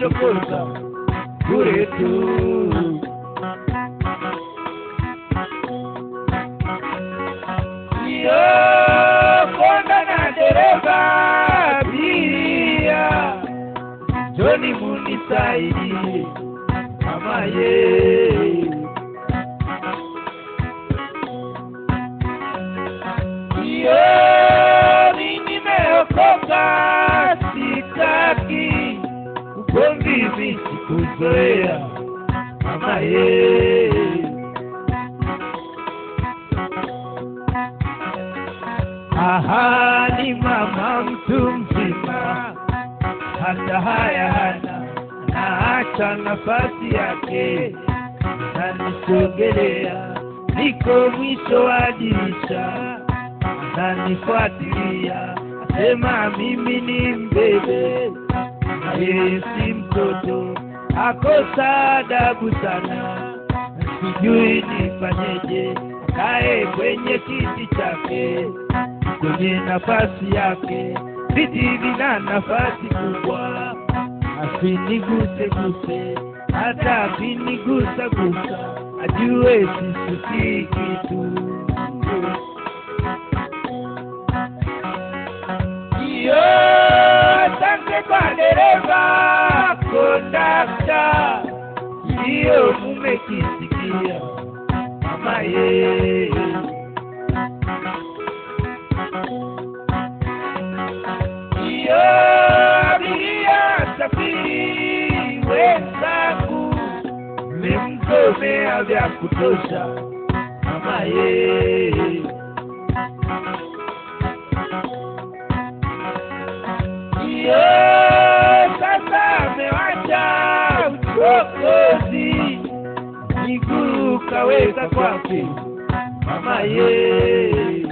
kuchokoza bure tu. Konda na dereva abiria, Joni munisaidie mama ye. Mimi nimeokoka, sitaki ugomvi, sikuzoea mama ye. Ni mama mtu mzima, hata haya hana, naacha nafasi yake, nanisogelea, niko mwisho wa dirisha, nanifuatilia, asema mimi ni mbebe, na yeye si mtoto, akosa adabu sana, sijui nifanyeje, kae kwenye kiti chake, kwenye nafasi yake, viti vina nafasi kubwa, asiniguse, hata asinigusa, ajue sisi kitu. Asante kwa dereva, kondakta, hiyo mumekisikia mama ye. Abiria safiri wenzangu, mmemsomea vya kutosha mama ye. Sasa amewacha uchokozi, miguu kaweka kwake mama ye.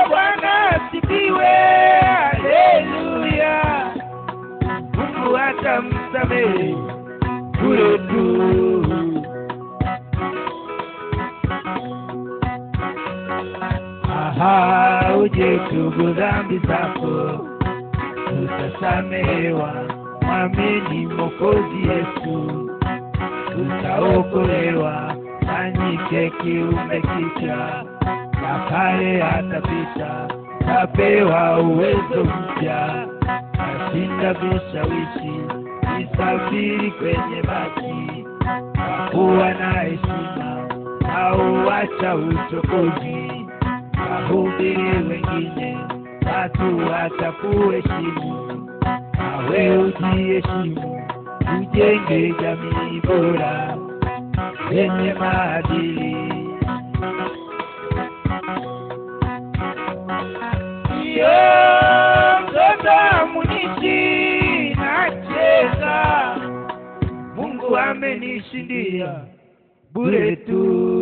Bwana asifiwe, haleluya, Mungu atamsamehe bure tu. Uje tubu dhambi zako, utasamehewa, mwamini Mwokozi Yesu, utaokolewa, anyike kiume kipya, na kale atapita, tapewa uwezo mpya, ashinda vishawishi, isafiri kwenye maji, kuwa na heshima, au acha uchokozi, hubiri wengine, watu watakuheshimu, nawe ujiheshimu, ujenge jamii bora yenye maadili. Mtoto munishi nacheza, Mungu amenishindia bure tu.